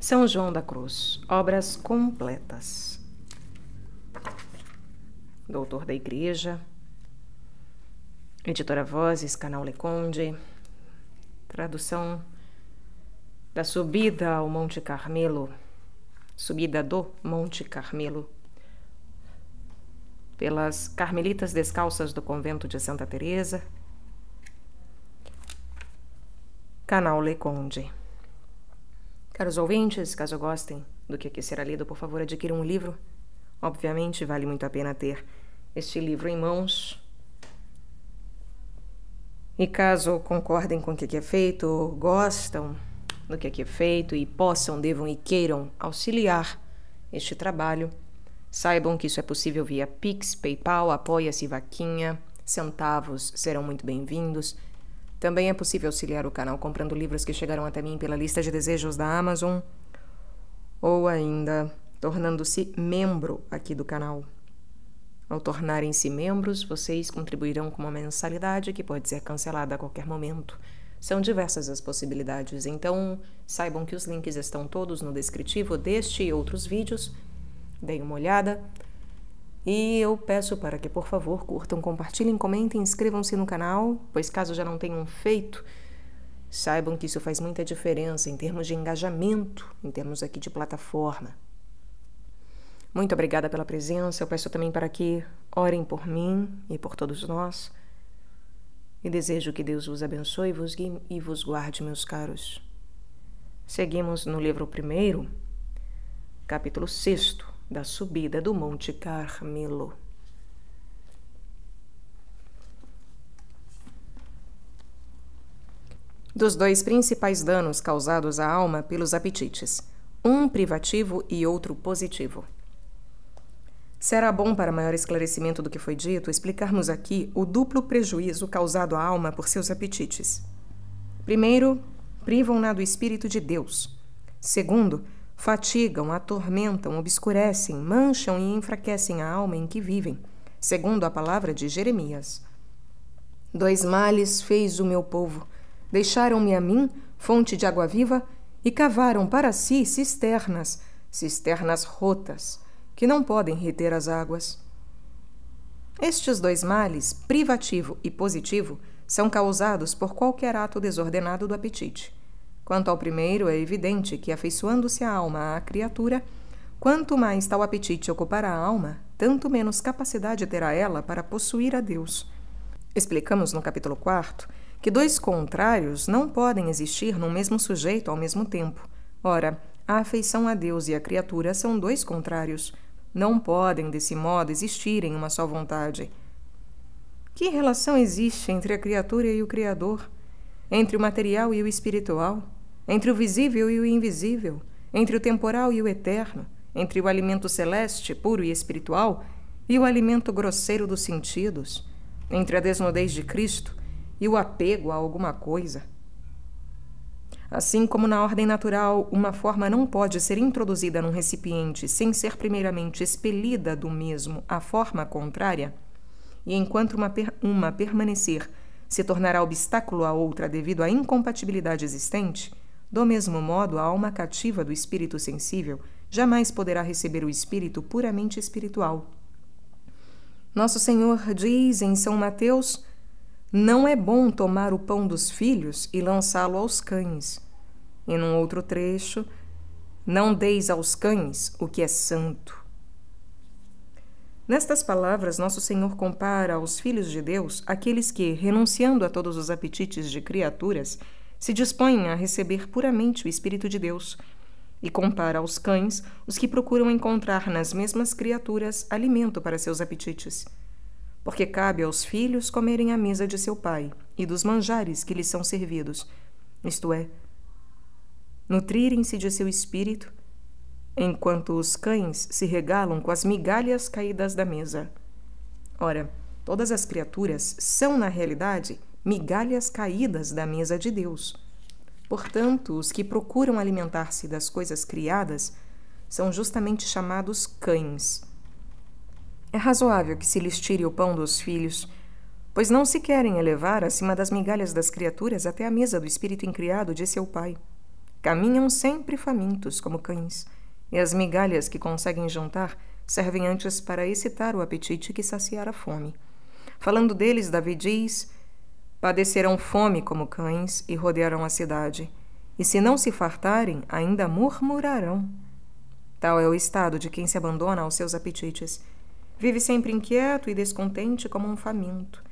São João da Cruz, obras completas. Doutor da Igreja, Editora Vozes, Canal Leconde, tradução da Subida ao Monte Carmelo, Subida do Monte Carmelo, pelas Carmelitas Descalças do Convento de Santa Teresa, Canal Leconde. Caros ouvintes, caso gostem do que aqui será lido, por favor, adquiram um livro. Obviamente, vale muito a pena ter este livro em mãos. E caso concordem com o que aqui é feito, gostam do que aqui é feito e possam, devam e queiram auxiliar este trabalho, saibam que isso é possível via Pix, PayPal, Apoia-se, Vaquinha, centavos serão muito bem-vindos. Também é possível auxiliar o canal comprando livros que chegaram até mim pela lista de desejos da Amazon ou ainda tornando-se membro aqui do canal. Ao tornarem-se membros, vocês contribuirão com uma mensalidade que pode ser cancelada a qualquer momento. São diversas as possibilidades, então saibam que os links estão todos no descritivo deste e outros vídeos. Deem uma olhada. E eu peço para que, por favor, curtam, compartilhem, comentem, inscrevam-se no canal, pois caso já não tenham feito, saibam que isso faz muita diferença em termos de engajamento, em termos aqui de plataforma. Muito obrigada pela presença. Eu peço também para que orem por mim e por todos nós. E desejo que Deus vos abençoe, vos guie e vos guarde, meus caros. Seguimos no livro 1, capítulo 6, da Subida do Monte Carmelo. Dos dois principais danos causados à alma pelos apetites, um privativo e outro positivo. Será bom, para maior esclarecimento do que foi dito, explicarmos aqui o duplo prejuízo causado à alma por seus apetites. Primeiro, privam-na do Espírito de Deus. Segundo, fatigam, atormentam, obscurecem, mancham e enfraquecem a alma em que vivem, segundo a palavra de Jeremias. Dois males fez o meu povo. Deixaram-me a mim, fonte de água viva, e cavaram para si cisternas rotas, que não podem reter as águas. Estes dois males, privativo e positivo, são causados por qualquer ato desordenado do apetite. Quanto ao primeiro, é evidente que, afeiçoando-se a alma à criatura, quanto mais tal apetite ocupar a alma, tanto menos capacidade terá ela para possuir a Deus. Explicamos no capítulo 4 que dois contrários não podem existir num mesmo sujeito ao mesmo tempo. Ora, a afeição a Deus e a criatura são dois contrários. Não podem, desse modo, existir em uma só vontade. Que relação existe entre a criatura e o Criador? Entre o material e o espiritual? Entre o visível e o invisível? Entre o temporal e o eterno? Entre o alimento celeste, puro e espiritual, e o alimento grosseiro dos sentidos? Entre a desnudez de Cristo e o apego a alguma coisa? Assim como na ordem natural, uma forma não pode ser introduzida num recipiente sem ser primeiramente expelida do mesmo à forma contrária, e enquanto uma permanecer se tornará obstáculo à outra devido à incompatibilidade existente, do mesmo modo a alma cativa do espírito sensível jamais poderá receber o espírito puramente espiritual. Nosso Senhor diz em São Mateus: não é bom tomar o pão dos filhos e lançá-lo aos cães. E num outro trecho: não deis aos cães o que é santo. Nestas palavras, Nosso Senhor compara aos filhos de Deus aqueles que, renunciando a todos os apetites de criaturas, se dispõem a receber puramente o Espírito de Deus, e compara aos cães os que procuram encontrar nas mesmas criaturas alimento para seus apetites. Porque cabe aos filhos comerem à mesa de seu pai e dos manjares que lhes são servidos, isto é, nutrirem-se de seu espírito, enquanto os cães se regalam com as migalhas caídas da mesa. Ora, todas as criaturas são, na realidade, migalhas caídas da mesa de Deus. Portanto, os que procuram alimentar-se das coisas criadas são justamente chamados cães. É razoável que se lhes tire o pão dos filhos, pois não se querem elevar acima das migalhas das criaturas até a mesa do espírito incriado de seu pai. caminham sempre famintos como cães, e as migalhas que conseguem juntar servem antes para excitar o apetite que saciar a fome. Falando deles, Davi diz: padecerão fome como cães e rodearão a cidade, e se não se fartarem, ainda murmurarão. Tal é o estado de quem se abandona aos seus apetites. Vive sempre inquieto e descontente como um faminto.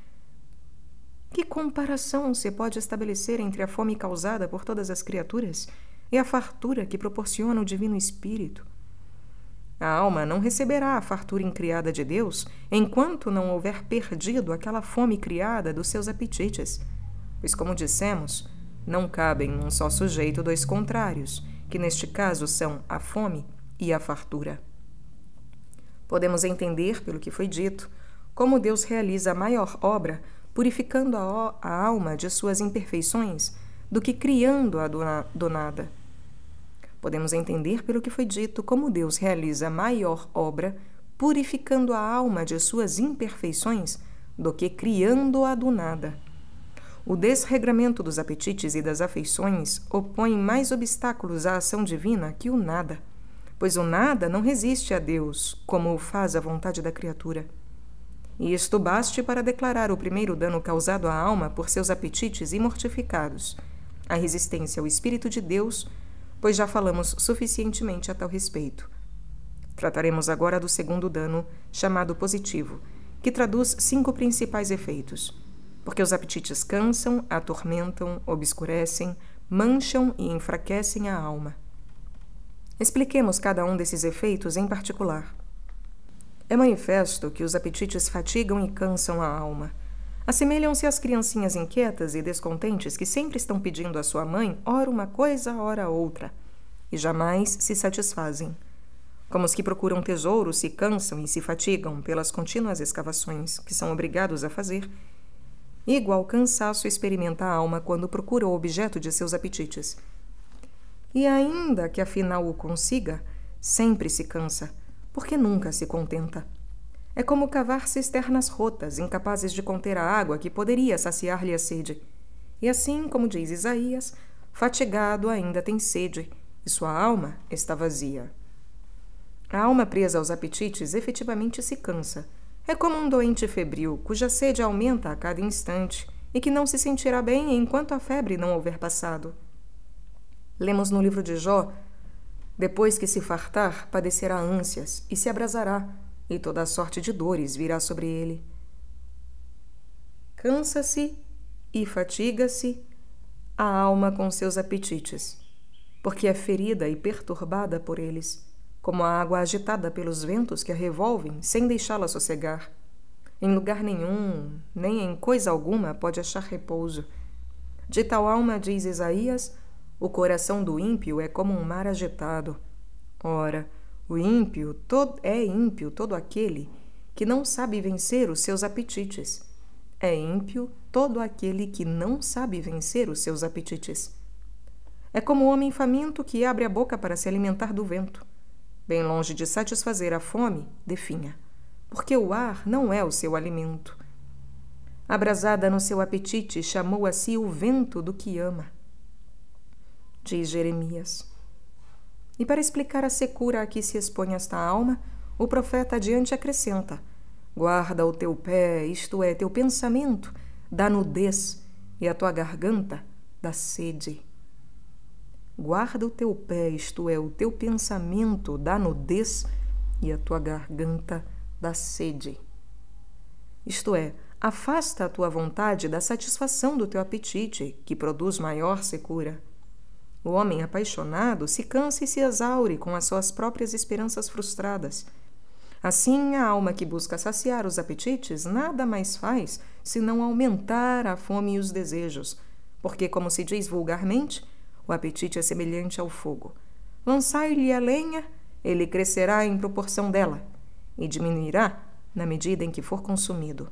Que comparação se pode estabelecer entre a fome causada por todas as criaturas e a fartura que proporciona o Divino Espírito? A alma não receberá a fartura incriada de Deus enquanto não houver perdido aquela fome criada dos seus apetites, pois, como dissemos, não cabem num só sujeito dois contrários, que neste caso são a fome e a fartura. Podemos entender, pelo que foi dito, como Deus realiza a maior obra purificando a alma de suas imperfeições do que criando-a do nada. Podemos entender, pelo que foi dito, como Deus realiza a maior obra purificando a alma de suas imperfeições do que criando-a do nada. O desregramento dos apetites e das afeições opõe mais obstáculos à ação divina que o nada, pois o nada não resiste a Deus, como o faz a vontade da criatura. E isto baste para declarar o primeiro dano causado à alma por seus apetites imortificados, a resistência ao Espírito de Deus, pois já falamos suficientemente a tal respeito. Trataremos agora do segundo dano, chamado positivo, que traduz 5 principais efeitos, porque os apetites cansam, atormentam, obscurecem, mancham e enfraquecem a alma. Expliquemos cada um desses efeitos em particular. É manifesto que os apetites fatigam e cansam a alma. Assemelham-se às criancinhas inquietas e descontentes que sempre estão pedindo à sua mãe ora uma coisa, ora outra, e jamais se satisfazem. Como os que procuram tesouros se cansam e se fatigam pelas contínuas escavações que são obrigados a fazer, igual cansaço experimenta a alma quando procura o objeto de seus apetites. E ainda que afinal o consiga, sempre se cansa, porque nunca se contenta. É como cavar cisternas rotas, incapazes de conter a água que poderia saciar-lhe a sede. E assim, como diz Isaías, fatigado ainda tem sede, e sua alma está vazia. A alma presa aos apetites efetivamente se cansa. É como um doente febril, cuja sede aumenta a cada instante, e que não se sentirá bem enquanto a febre não houver passado. Lemos no livro de Jó: depois que se fartar, padecerá ânsias, e se abrasará, e toda a sorte de dores virá sobre ele. Cansa-se e fatiga-se a alma com seus apetites, porque é ferida e perturbada por eles, como a água agitada pelos ventos que a revolvem sem deixá-la sossegar. Em lugar nenhum, nem em coisa alguma, pode achar repouso. De tal alma, diz Isaías, o coração do ímpio é como um mar agitado. Ora, é ímpio todo aquele que não sabe vencer os seus apetites. É ímpio todo aquele que não sabe vencer os seus apetites. É como o homem faminto que abre a boca para se alimentar do vento. Bem longe de satisfazer a fome, definha, porque o ar não é o seu alimento. Abrasada no seu apetite, chamou a si o vento do que ama, diz Jeremias. E para explicar a secura a que se expõe esta alma, o profeta adiante acrescenta: guarda o teu pé, isto é, teu pensamento, da nudez, e a tua garganta da sede. Guarda o teu pé, isto é, o teu pensamento da nudez, e a tua garganta da sede. Isto é, afasta a tua vontade da satisfação do teu apetite, que produz maior secura. O homem apaixonado se cansa e se exaure com as suas próprias esperanças frustradas. Assim, a alma que busca saciar os apetites nada mais faz senão aumentar a fome e os desejos, porque, como se diz vulgarmente, o apetite é semelhante ao fogo. Lançai-lhe a lenha, ele crescerá em proporção dela, e diminuirá na medida em que for consumido.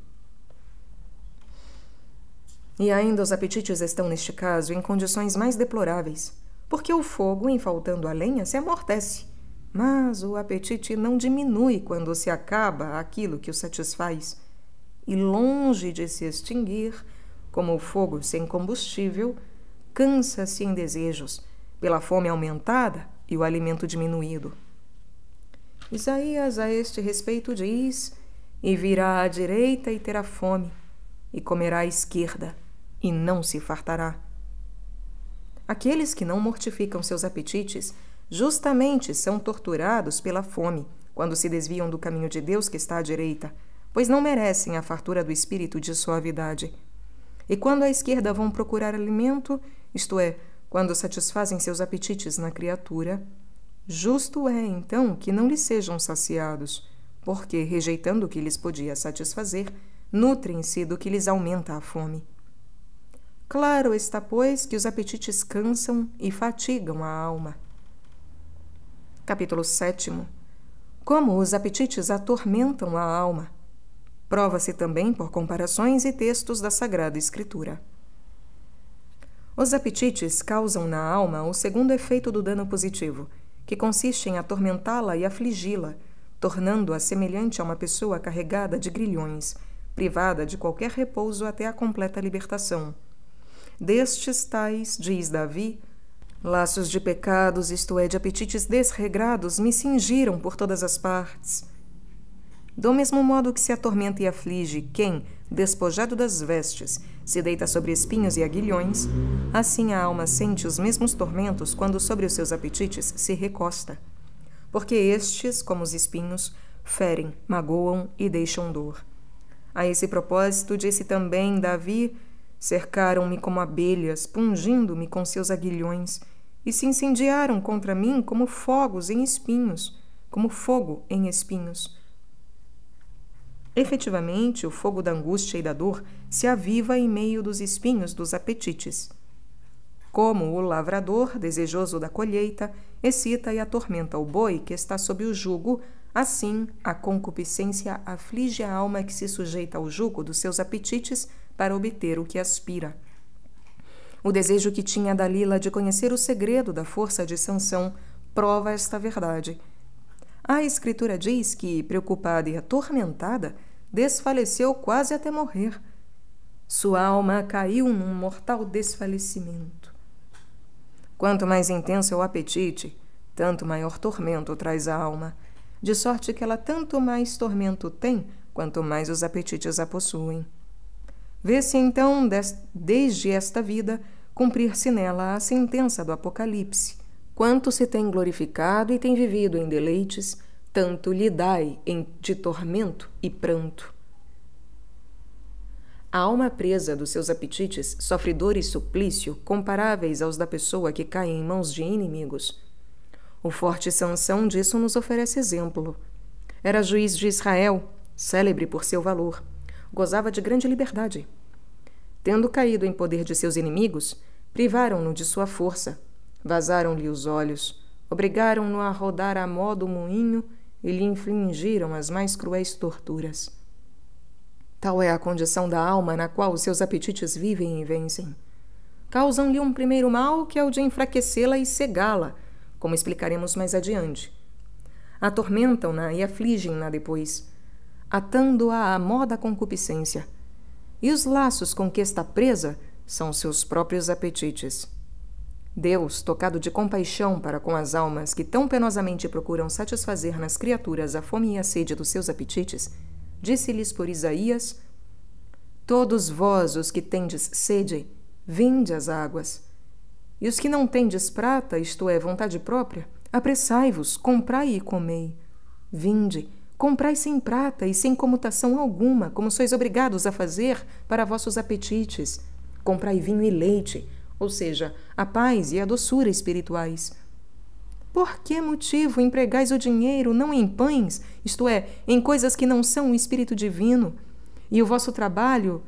E ainda os apetites estão, neste caso, em condições mais deploráveis, porque o fogo, em faltando a lenha, se amortece, mas o apetite não diminui quando se acaba aquilo que o satisfaz, e longe de se extinguir, como o fogo sem combustível, cansa-se em desejos, pela fome aumentada e o alimento diminuído. Isaías a este respeito diz: e virá à direita e terá fome, e comerá à esquerda, e não se fartará. Aqueles que não mortificam seus apetites justamente são torturados pela fome, quando se desviam do caminho de Deus que está à direita, pois não merecem a fartura do espírito de suavidade. E quando à esquerda vão procurar alimento, isto é, quando satisfazem seus apetites na criatura, justo é, então, que não lhes sejam saciados, porque, rejeitando o que lhes podia satisfazer, nutrem-se do que lhes aumenta a fome. Claro está, pois, que os apetites cansam e fatigam a alma. Capítulo 7. Como os apetites atormentam a alma. Prova-se também por comparações e textos da Sagrada Escritura. Os apetites causam na alma o segundo efeito do dano positivo, que consiste em atormentá-la e afligi-la, tornando-a semelhante a uma pessoa carregada de grilhões, privada de qualquer repouso até a completa libertação. Destes tais, diz Davi, laços de pecados, isto é, de apetites desregrados, me cingiram por todas as partes. Do mesmo modo que se atormenta e aflige quem, despojado das vestes, se deita sobre espinhos e aguilhões, assim a alma sente os mesmos tormentos quando sobre os seus apetites se recosta. Porque estes, como os espinhos, ferem, magoam e deixam dor. A esse propósito, disse também Davi: cercaram-me como abelhas, pungindo-me com seus aguilhões, e se incendiaram contra mim como fogos em espinhos, como fogo em espinhos. Efetivamente, o fogo da angústia e da dor se aviva em meio dos espinhos dos apetites. Como o lavrador, desejoso da colheita, excita e atormenta o boi que está sob o jugo, assim a concupiscência aflige a alma que se sujeita ao jugo dos seus apetites para obter o que aspira. O desejo que tinha Dalila de conhecer o segredo da força de Sansão prova esta verdade. A Escritura diz que, preocupada e atormentada, desfaleceu quase até morrer. Sua alma caiu num mortal desfalecimento. Quanto mais intenso é o apetite, tanto maior tormento traz a alma, de sorte que ela tanto mais tormento tem, quanto mais os apetites a possuem. Vê-se, então, desde esta vida, cumprir-se nela a sentença do Apocalipse. Quanto se tem glorificado e tem vivido em deleites, tanto lhe dai de tormento e pranto. A alma presa dos seus apetites sofre dor e suplício comparáveis aos da pessoa que cai em mãos de inimigos. O forte Sansão disso nos oferece exemplo. Era juiz de Israel, célebre por seu valor. Gozava de grande liberdade. Tendo caído em poder de seus inimigos, privaram-no de sua força, vazaram-lhe os olhos, obrigaram-no a rodar a modo moinho e lhe infligiram as mais cruéis torturas. Tal é a condição da alma na qual os seus apetites vivem e vencem. Causam-lhe um primeiro mal, que é o de enfraquecê-la e cegá-la, como explicaremos mais adiante. Atormentam-na e afligem-na depois, atando-a à mó da concupiscência. E os laços com que está presa são seus próprios apetites. Deus, tocado de compaixão para com as almas que tão penosamente procuram satisfazer nas criaturas a fome e a sede dos seus apetites, disse-lhes por Isaías: todos vós, os que tendes sede, vinde às águas. E os que não tendes prata, isto é, vontade própria, apressai-vos, comprai e comei. Vinde, comprai sem prata e sem comutação alguma, como sois obrigados a fazer para vossos apetites. Comprai vinho e leite, ou seja, a paz e a doçura espirituais. Por que motivo empregais o dinheiro não em pães, isto é, em coisas que não são o Espírito Divino, e o vosso trabalho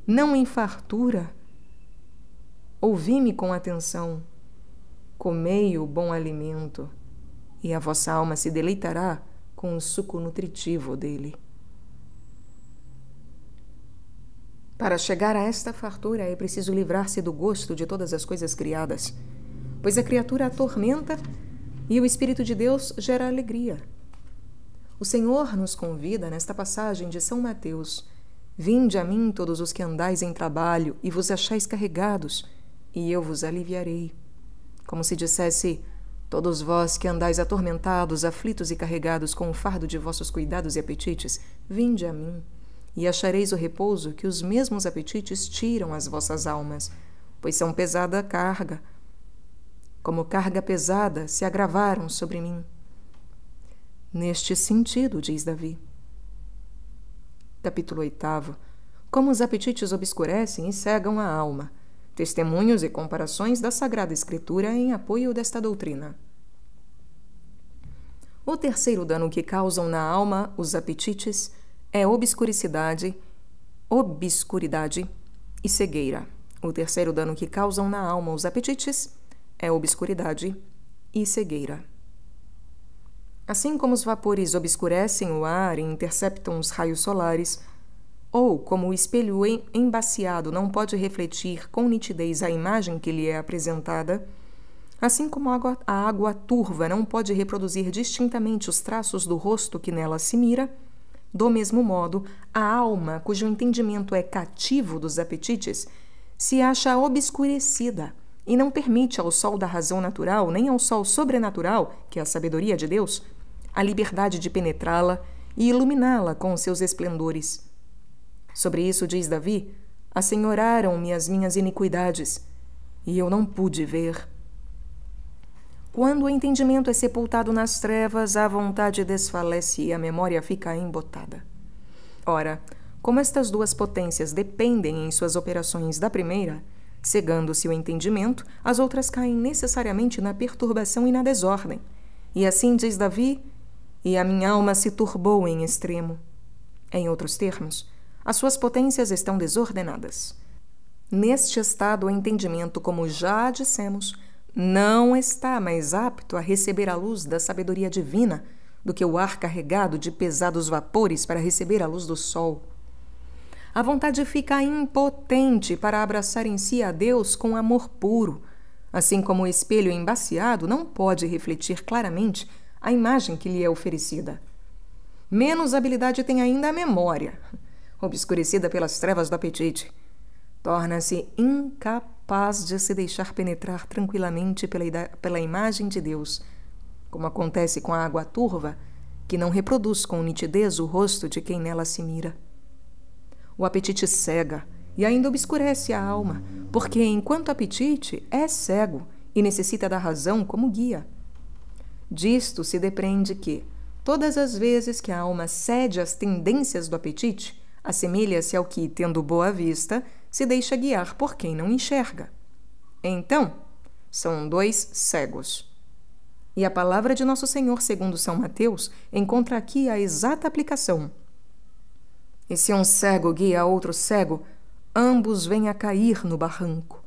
não em fartura? Ouvi-me com atenção. Comei o bom alimento, e a vossa alma se deleitará com o suco nutritivo dele. Para chegar a esta fartura é preciso livrar-se do gosto de todas as coisas criadas, pois a criatura atormenta e o Espírito de Deus gera alegria. O Senhor nos convida nesta passagem de São Mateus: vinde a mim todos os que andais em trabalho e vos achais carregados, e eu vos aliviarei. como se dissesse: todos vós que andais atormentados, aflitos e carregados com o fardo de vossos cuidados e apetites, vinde a mim, e achareis o repouso que os mesmos apetites tiram às vossas almas, pois são pesada carga. Como carga pesada se agravaram sobre mim. Neste sentido, diz Davi. Capítulo 8. Como os apetites obscurecem e cegam a alma. Testemunhos e comparações da Sagrada Escritura em apoio desta doutrina. O terceiro dano que causam na alma os apetites é obscuridade e cegueira. O terceiro dano que causam na alma os apetites é obscuridade e cegueira. Assim como os vapores obscurecem o ar e interceptam os raios solares, ou como o espelho embaciado não pode refletir com nitidez a imagem que lhe é apresentada, assim como a água turva não pode reproduzir distintamente os traços do rosto que nela se mira, do mesmo modo, a alma, cujo entendimento é cativo dos apetites, se acha obscurecida e não permite ao sol da razão natural, nem ao sol sobrenatural, que é a sabedoria de Deus, a liberdade de penetrá-la e iluminá-la com seus esplendores. Sobre isso diz Davi: assenhoraram-me as minhas iniquidades, e eu não pude ver. Quando o entendimento é sepultado nas trevas, a vontade desfalece e a memória fica embotada. Ora, como estas duas potências dependem em suas operações da primeira, cegando-se o entendimento, as outras caem necessariamente na perturbação e na desordem. E assim diz Davi: e a minha alma se turbou em extremo. Em outros termos, as suas potências estão desordenadas. Neste estado, o entendimento, como já dissemos, não está mais apto a receber a luz da sabedoria divina do que o ar carregado de pesados vapores para receber a luz do sol. A vontade fica impotente para abraçar em si a Deus com amor puro, assim como o espelho embaciado não pode refletir claramente a imagem que lhe é oferecida. Menos habilidade tem ainda a memória, obscurecida pelas trevas do apetite. Torna-se incapaz de se deixar penetrar tranquilamente pela imagem de Deus, como acontece com a água turva, que não reproduz com nitidez o rosto de quem nela se mira. O apetite cega e ainda obscurece a alma, porque, enquanto apetite, é cego e necessita da razão como guia. Disto se depreende que, todas as vezes que a alma cede às tendências do apetite, assemelha-se ao que, tendo boa vista, se deixa guiar por quem não enxerga. Então, são dois cegos. E a palavra de Nosso Senhor, segundo São Mateus, encontra aqui a exata aplicação. E se um cego guia outro cego, ambos vêm a cair no barranco.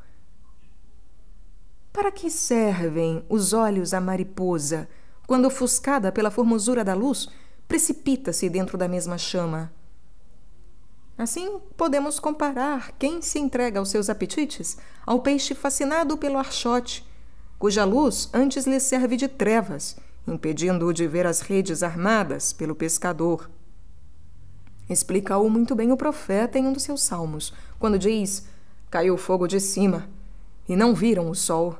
Para que servem os olhos à mariposa, quando ofuscada pela formosura da luz, precipita-se dentro da mesma chama? Assim, podemos comparar quem se entrega aos seus apetites ao peixe fascinado pelo archote, cuja luz antes lhe serve de trevas, impedindo-o de ver as redes armadas pelo pescador. Explica-o muito bem o profeta em um dos seus salmos, quando diz: caiu fogo de cima, e não viram o sol.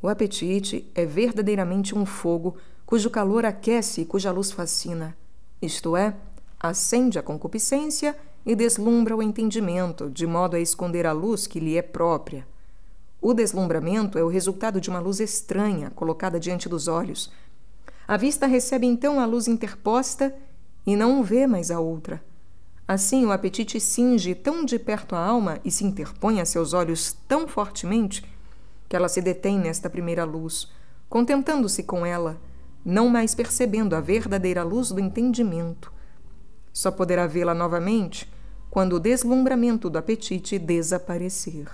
O apetite é verdadeiramente um fogo cujo calor aquece e cuja luz fascina, isto é, acende a concupiscência e deslumbra o entendimento, de modo a esconder a luz que lhe é própria. O deslumbramento é o resultado de uma luz estranha colocada diante dos olhos. A vista recebe então a luz interposta e não vê mais a outra. Assim, o apetite cinge tão de perto a alma e se interpõe a seus olhos tão fortemente que ela se detém nesta primeira luz, contentando-se com ela, não mais percebendo a verdadeira luz do entendimento. Só poderá vê-la novamente quando o deslumbramento do apetite desaparecer.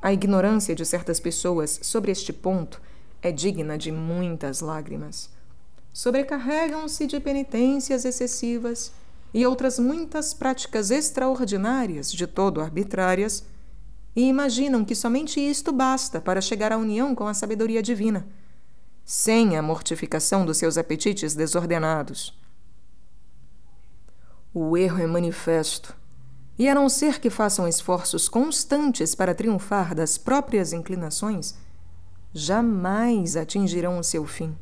A ignorância de certas pessoas sobre este ponto é digna de muitas lágrimas. Sobrecarregam-se de penitências excessivas e outras muitas práticas extraordinárias, de todo arbitrárias, e imaginam que somente isto basta para chegar à união com a sabedoria divina, sem a mortificação dos seus apetites desordenados. O erro é manifesto, E a não ser que façam esforços constantes para triunfar das próprias inclinações, jamais atingirão o seu fim.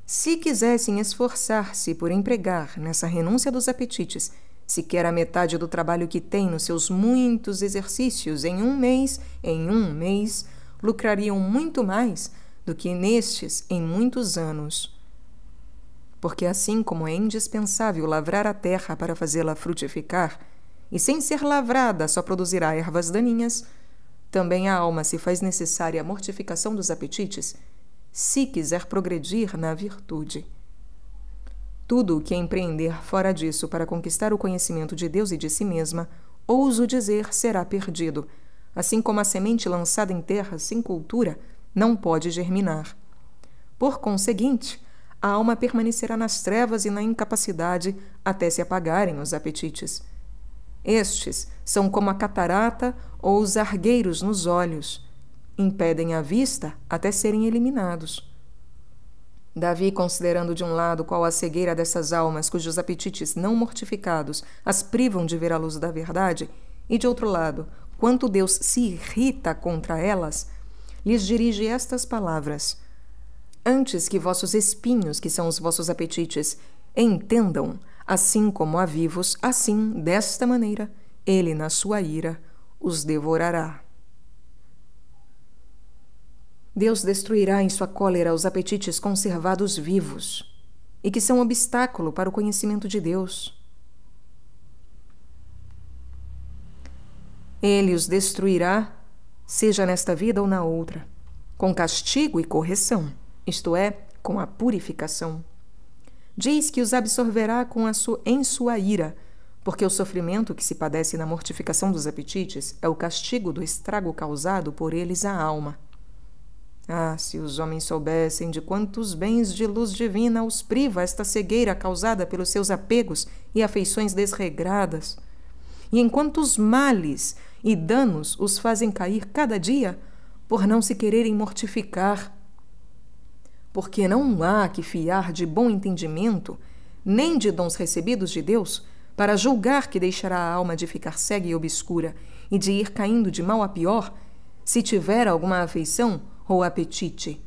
Se quisessem esforçar-se por empregar nessa renúncia dos apetites sequer a metade do trabalho que têm nos seus muitos exercícios em um mês, lucrariam muito mais do que nestes em muitos anos. Porque assim como é indispensável lavrar a terra para fazê-la frutificar, e sem ser lavrada só produzirá ervas daninhas, também a alma se faz necessária a mortificação dos apetites, se quiser progredir na virtude. Tudo o que empreender fora disso para conquistar o conhecimento de Deus e de si mesma, ouso dizer, será perdido, assim como a semente lançada em terra sem cultura não pode germinar. Por conseguinte, a alma permanecerá nas trevas e na incapacidade até se apagarem os apetites. Estes são como a catarata ou os argueiros nos olhos, impedem a vista até serem eliminados. Davi, considerando de um lado qual a cegueira dessas almas cujos apetites não mortificados as privam de ver a luz da verdade, e de outro lado, quanto Deus se irrita contra elas, lhes dirige estas palavras: antes que vossos espinhos, que são os vossos apetites, entendam, assim como há vivos, assim, desta maneira, ele, na sua ira, os devorará. Deus destruirá em sua cólera os apetites conservados vivos e que são obstáculo para o conhecimento de Deus. Ele os destruirá, seja nesta vida ou na outra, com castigo e correção, isto é, com a purificação. Diz que os absorverá em sua ira, porque o sofrimento que se padece na mortificação dos apetites é o castigo do estrago causado por eles à alma. Ah, se os homens soubessem de quantos bens de luz divina os priva esta cegueira causada pelos seus apegos e afeições desregradas, e em quantos males e danos os fazem cair cada dia por não se quererem mortificar. Porque não há que fiar de bom entendimento, nem de dons recebidos de Deus, para julgar que deixará a alma de ficar cega e obscura e de ir caindo de mal a pior, se tiver alguma afeição ou apetite.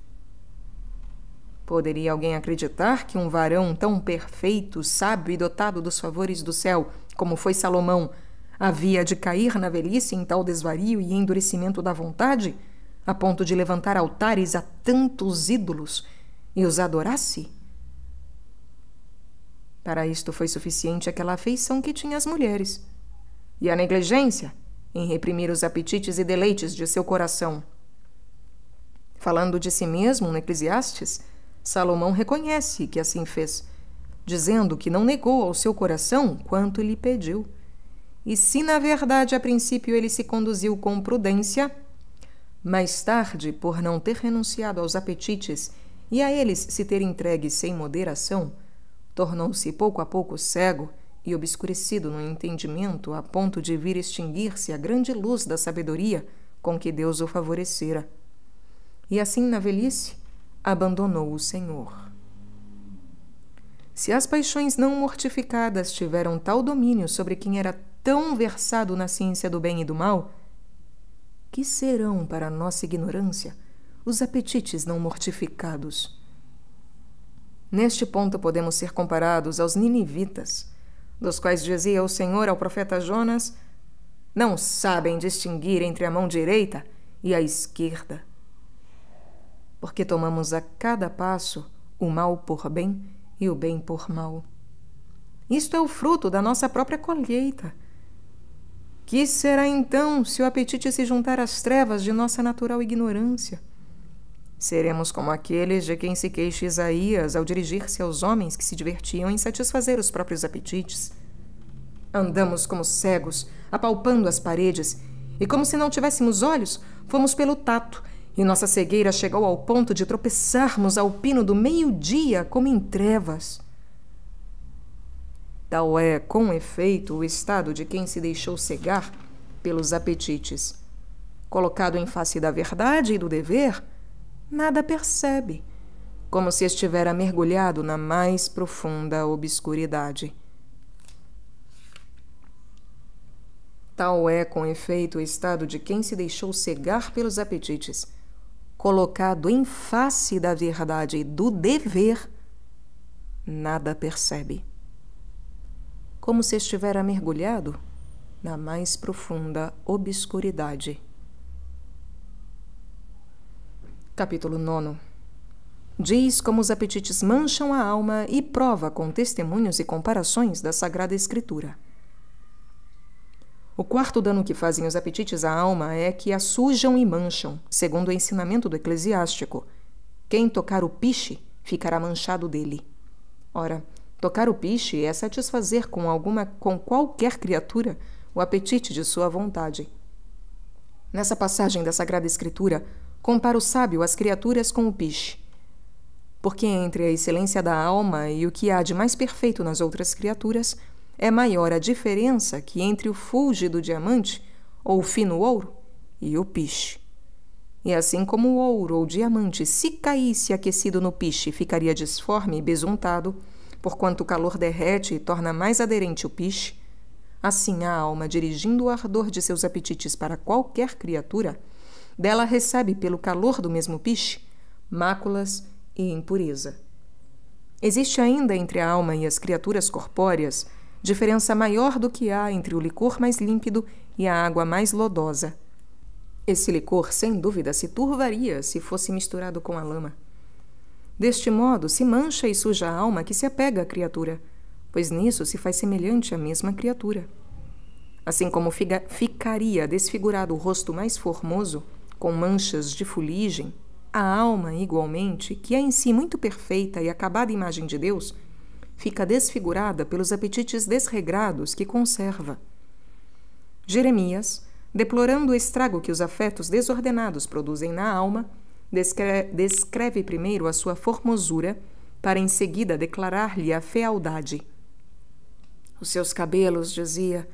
Poderia alguém acreditar que um varão tão perfeito, sábio e dotado dos favores do céu, como foi Salomão, havia de cair na velhice em tal desvario e endurecimento da vontade, a ponto de levantar altares a tantos ídolos e os adorasse? Para isto foi suficiente aquela afeição que tinha às mulheres, e a negligência em reprimir os apetites e deleites de seu coração. Falando de si mesmo no Eclesiastes, Salomão reconhece que assim fez, dizendo que não negou ao seu coração quanto lhe pediu. E se na verdade a princípio ele se conduziu com prudência, mais tarde, por não ter renunciado aos apetites e a eles se ter entregue sem moderação, tornou-se pouco a pouco cego e obscurecido no entendimento a ponto de vir extinguir-se a grande luz da sabedoria com que Deus o favorecera. E assim, na velhice, abandonou o Senhor. Se as paixões não mortificadas tiveram tal domínio sobre quem era tão versado na ciência do bem e do mal, que serão para nossa ignorância os apetites não mortificados? Neste ponto podemos ser comparados aos ninivitas, dos quais dizia o Senhor ao profeta Jonas: não sabem distinguir entre a mão direita e a esquerda. Porque tomamos a cada passo o mal por bem e o bem por mal. Isto é o fruto da nossa própria colheita. Que será então se o apetite se juntar às trevas de nossa natural ignorância? Seremos como aqueles de quem se queixa Isaías ao dirigir-se aos homens que se divertiam em satisfazer os próprios apetites. Andamos como cegos, apalpando as paredes, e como se não tivéssemos olhos, fomos pelo tato, e nossa cegueira chegou ao ponto de tropeçarmos ao pino do meio-dia como em trevas. Tal é, com efeito, o estado de quem se deixou cegar pelos apetites. Colocado em face da verdade e do dever, nada percebe, como se estivera mergulhado na mais profunda obscuridade. Tal é, com efeito, o estado de quem se deixou cegar pelos apetites. Colocado em face da verdade e do dever, nada percebe. Como se estivera mergulhado na mais profunda obscuridade. Capítulo 9. Diz como os apetites mancham a alma e prova com testemunhos e comparações da Sagrada Escritura. O quarto dano que fazem os apetites à alma é que a sujam e mancham, segundo o ensinamento do eclesiástico. Quem tocar o piche ficará manchado dele. Ora, tocar o piche é satisfazer com qualquer criatura o apetite de sua vontade. Nessa passagem da Sagrada Escritura, compara o sábio as criaturas com o piche. Porque entre a excelência da alma e o que há de mais perfeito nas outras criaturas, é maior a diferença que entre o fúlgido diamante, ou o fino ouro, e o piche. E assim como o ouro ou diamante, se caísse aquecido no piche, ficaria disforme e besuntado, porquanto o calor derrete e torna mais aderente o piche, assim a alma, dirigindo o ardor de seus apetites para qualquer criatura, dela recebe pelo calor do mesmo piche máculas e impureza. Existe ainda entre a alma e as criaturas corpóreas diferença maior do que há entre o licor mais límpido e a água mais lodosa. Esse licor, sem dúvida, se turvaria se fosse misturado com a lama. Deste modo, se mancha e suja a alma que se apega à criatura, pois nisso se faz semelhante à mesma criatura. Assim como ficaria desfigurado o rosto mais formoso, com manchas de fuligem, a alma, igualmente, que é em si muito perfeita e acabada imagem de Deus, fica desfigurada pelos apetites desregrados que conserva. Jeremias, deplorando o estrago que os afetos desordenados produzem na alma, descreve primeiro a sua formosura, para em seguida declarar-lhe a fealdade. Os seus cabelos, dizia,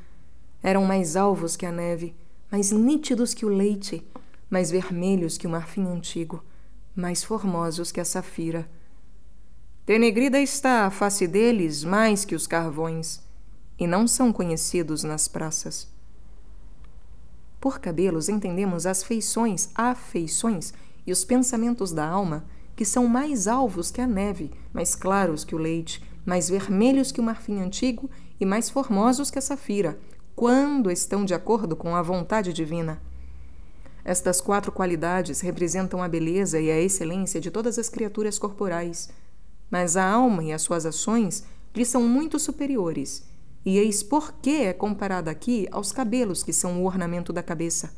eram mais alvos que a neve, mais nítidos que o leite, mais vermelhos que o marfim antigo, mais formosos que a safira. Denegrida está a face deles mais que os carvões, e não são conhecidos nas praças. Por cabelos entendemos as feições, afeições e os pensamentos da alma, que são mais alvos que a neve, mais claros que o leite, mais vermelhos que o marfim antigo e mais formosos que a safira, quando estão de acordo com a vontade divina. Estas 4 qualidades representam a beleza e a excelência de todas as criaturas corporais, mas a alma e as suas ações lhe são muito superiores, e eis por que é comparada aqui aos cabelos que são o ornamento da cabeça.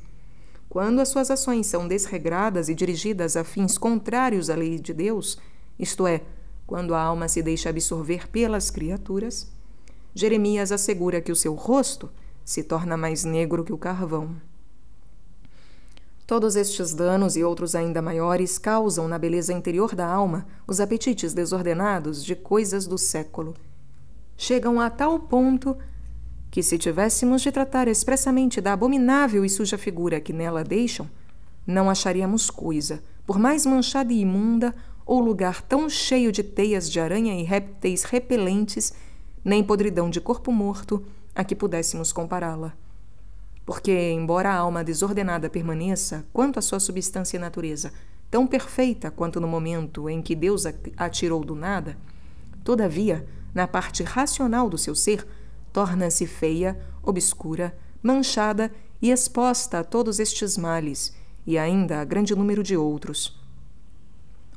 Quando as suas ações são desregradas e dirigidas a fins contrários à lei de Deus, isto é, quando a alma se deixa absorver pelas criaturas, Jeremias assegura que o seu rosto se torna mais negro que o carvão. Todos estes danos e outros ainda maiores causam na beleza interior da alma os apetites desordenados de coisas do século. Chegam a tal ponto que, se tivéssemos de tratar expressamente da abominável e suja figura que nela deixam, não acharíamos coisa, por mais manchada e imunda, ou lugar tão cheio de teias de aranha e répteis repelentes, nem podridão de corpo morto, a que pudéssemos compará-la. Porque, embora a alma desordenada permaneça, quanto à sua substância e natureza, tão perfeita quanto no momento em que Deus a tirou do nada, todavia, na parte racional do seu ser, torna-se feia, obscura, manchada e exposta a todos estes males, e ainda a grande número de outros.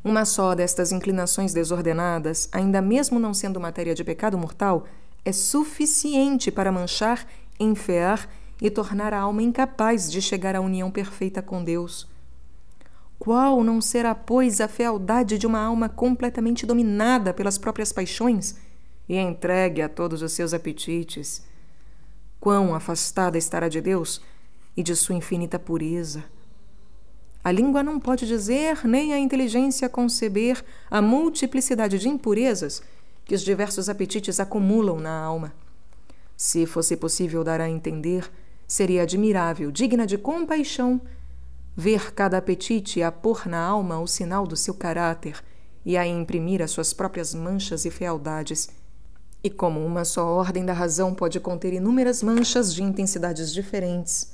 Uma só destas inclinações desordenadas, ainda mesmo não sendo matéria de pecado mortal, é suficiente para manchar, enfear e tornar a alma incapaz de chegar à união perfeita com Deus. Qual não será, pois, a fealdade de uma alma completamente dominada pelas próprias paixões e entregue a todos os seus apetites? Quão afastada estará de Deus e de sua infinita pureza! A língua não pode dizer, nem a inteligência conceber a multiplicidade de impurezas que os diversos apetites acumulam na alma. Se fosse possível dar a entender, seria admirável, digna de compaixão, ver cada apetite a pôr na alma o sinal do seu caráter e a imprimir as suas próprias manchas e fealdades, E como uma só ordem da razão pode conter inúmeras manchas de intensidades diferentes.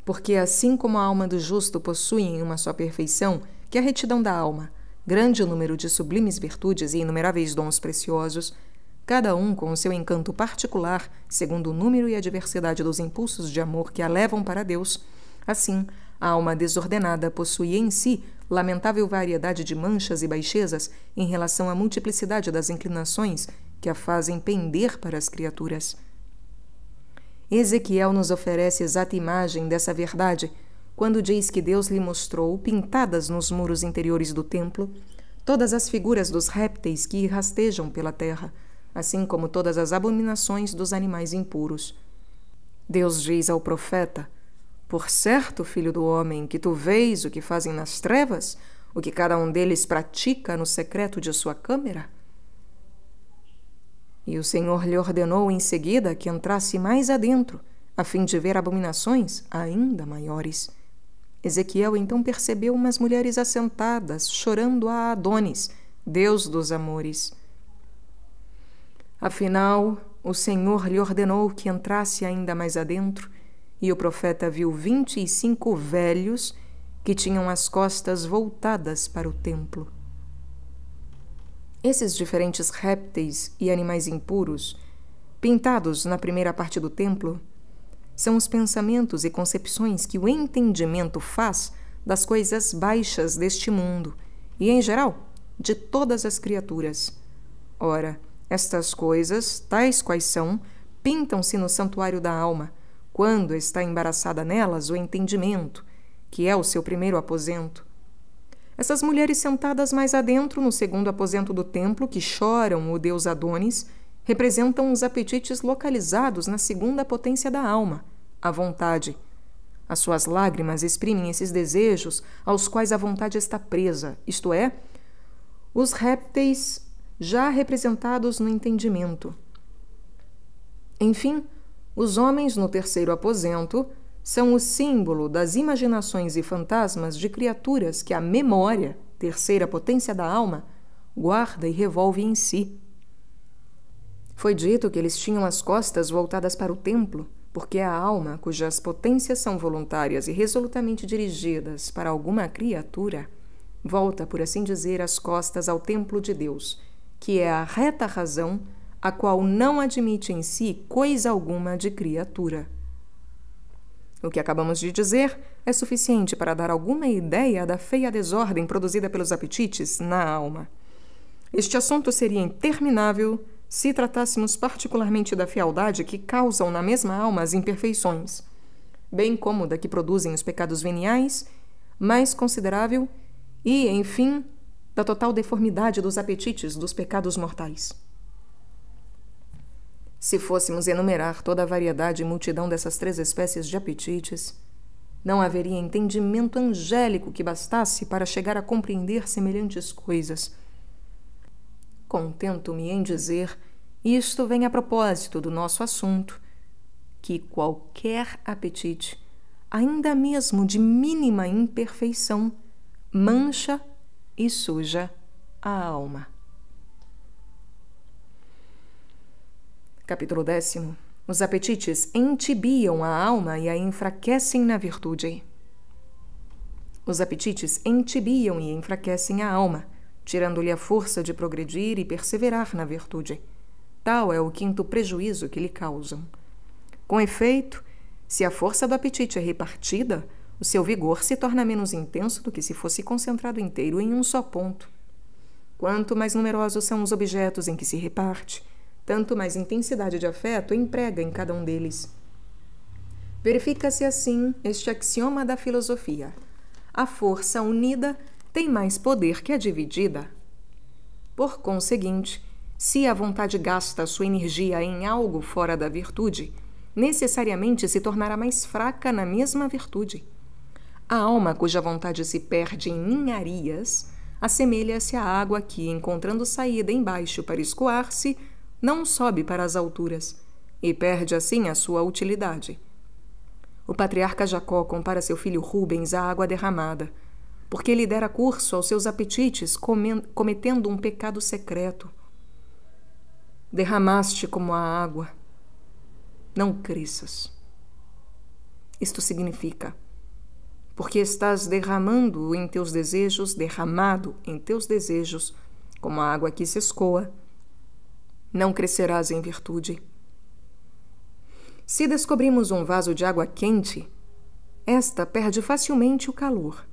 Porque assim como a alma do justo possui em uma só perfeição, que é a retidão da alma, grande número de sublimes virtudes e inumeráveis dons preciosos, cada um com o seu encanto particular, segundo o número e a diversidade dos impulsos de amor que a levam para Deus, assim, a alma desordenada possui em si lamentável variedade de manchas e baixezas em relação à multiplicidade das inclinações que a fazem pender para as criaturas. Ezequiel nos oferece exata imagem dessa verdade quando diz que Deus lhe mostrou, pintadas nos muros interiores do templo, todas as figuras dos répteis que rastejam pela terra, assim como todas as abominações dos animais impuros. Deus diz ao profeta: por certo, filho do homem, que tu vês o que fazem nas trevas, o que cada um deles pratica no secreto de sua câmara? E o Senhor lhe ordenou em seguida que entrasse mais adentro, a fim de ver abominações ainda maiores. Ezequiel então percebeu umas mulheres assentadas, chorando a Adonis, Deus dos amores. Afinal, o Senhor lhe ordenou que entrasse ainda mais adentro, e o profeta viu 25 velhos que tinham as costas voltadas para o templo. Esses diferentes répteis e animais impuros, pintados na primeira parte do templo, são os pensamentos e concepções que o entendimento faz das coisas baixas deste mundo e, em geral, de todas as criaturas. Ora, estas coisas, tais quais são, pintam-se no santuário da alma, quando está embaraçada nelas o entendimento, que é o seu primeiro aposento. Essas mulheres sentadas mais adentro, no segundo aposento do templo, que choram o deus Adonis, representam os apetites localizados na segunda potência da alma, a vontade. As suas lágrimas exprimem esses desejos aos quais a vontade está presa, isto é, os répteis já representados no entendimento. Enfim, os homens no terceiro aposento são o símbolo das imaginações e fantasmas de criaturas que a memória, terceira potência da alma, guarda e revolve em si. Foi dito que eles tinham as costas voltadas para o templo, porque a alma, cujas potências são voluntárias e resolutamente dirigidas para alguma criatura, volta, por assim dizer, as costas ao templo de Deus, que é a reta razão, a qual não admite em si coisa alguma de criatura. O que acabamos de dizer é suficiente para dar alguma ideia da feia desordem produzida pelos apetites na alma. Este assunto seria interminável se tratássemos particularmente da fealdade que causam na mesma alma as imperfeições, bem como da que produzem os pecados veniais, mais considerável, e, enfim, da total deformidade dos apetites dos pecados mortais. Se fôssemos enumerar toda a variedade e multidão dessas 3 espécies de apetites, não haveria entendimento angélico que bastasse para chegar a compreender semelhantes coisas. Contento-me em dizer, e isto vem a propósito do nosso assunto, que qualquer apetite, ainda mesmo de mínima imperfeição, mancha e suja a alma. Capítulo 10. Os apetites entibiam a alma e a enfraquecem na virtude. Os apetites entibiam e enfraquecem a alma, tirando-lhe a força de progredir e perseverar na virtude. Tal é o 5º prejuízo que lhe causam. Com efeito, se a força do apetite é repartida, o seu vigor se torna menos intenso do que se fosse concentrado inteiro em um só ponto. Quanto mais numerosos são os objetos em que se reparte, tanto mais intensidade de afeto emprega em cada um deles. Verifica-se assim este axioma da filosofia: a força unida tem mais poder que a dividida. Por conseguinte, se a vontade gasta sua energia em algo fora da virtude, necessariamente se tornará mais fraca na mesma virtude. A alma cuja vontade se perde em ninharias assemelha-se à água que, encontrando saída embaixo para escoar-se, não sobe para as alturas e perde assim a sua utilidade. O patriarca Jacó compara seu filho Rubens à água derramada, porque ele dera curso aos seus apetites cometendo um pecado secreto. derramaste como a água. Não cresças. Isto significa, porque estás derramado em teus desejos, como a água que se escoa, não crescerás em virtude. Se descobrimos um vaso de água quente, esta perde facilmente o calor.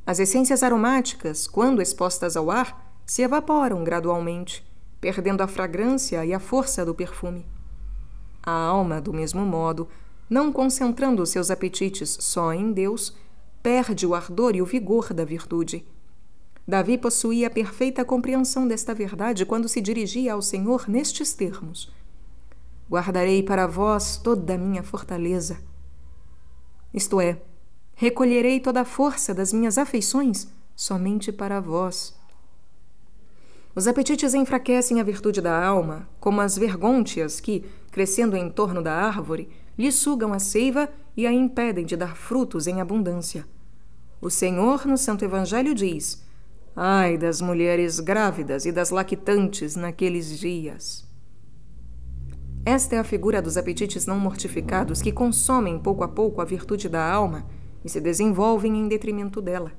As essências aromáticas, quando expostas ao ar, se evaporam gradualmente, perdendo a fragrância e a força do perfume. A alma, do mesmo modo, não concentrando seus apetites só em Deus, perde o ardor e o vigor da virtude. Davi possuía perfeita compreensão desta verdade quando se dirigia ao Senhor nestes termos: guardarei para vós toda a minha fortaleza. Isto é, recolherei toda a força das minhas afeições somente para vós. Os apetites enfraquecem a virtude da alma, como as vergôntias que, crescendo em torno da árvore, lhe sugam a seiva e a impedem de dar frutos em abundância. O Senhor, no Santo Evangelho, diz: ai das mulheres grávidas e das lactantes naqueles dias. Esta é a figura dos apetites não mortificados que consomem pouco a pouco a virtude da alma e se desenvolvem em detrimento dela,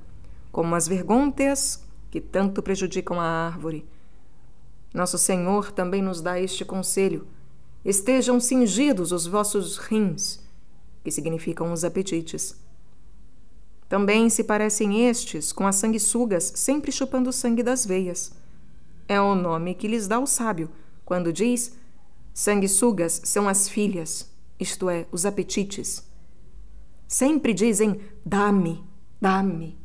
como as vergônteas que tanto prejudicam a árvore. Nosso Senhor também nos dá este conselho: estejam cingidos os vossos rins, que significam os apetites. Também se parecem estes com as sanguessugas sempre chupando o sangue das veias. É o nome que lhes dá o sábio, quando diz: sanguessugas são as filhas, isto é, os apetites. Sempre dizem: dá-me, dá-me.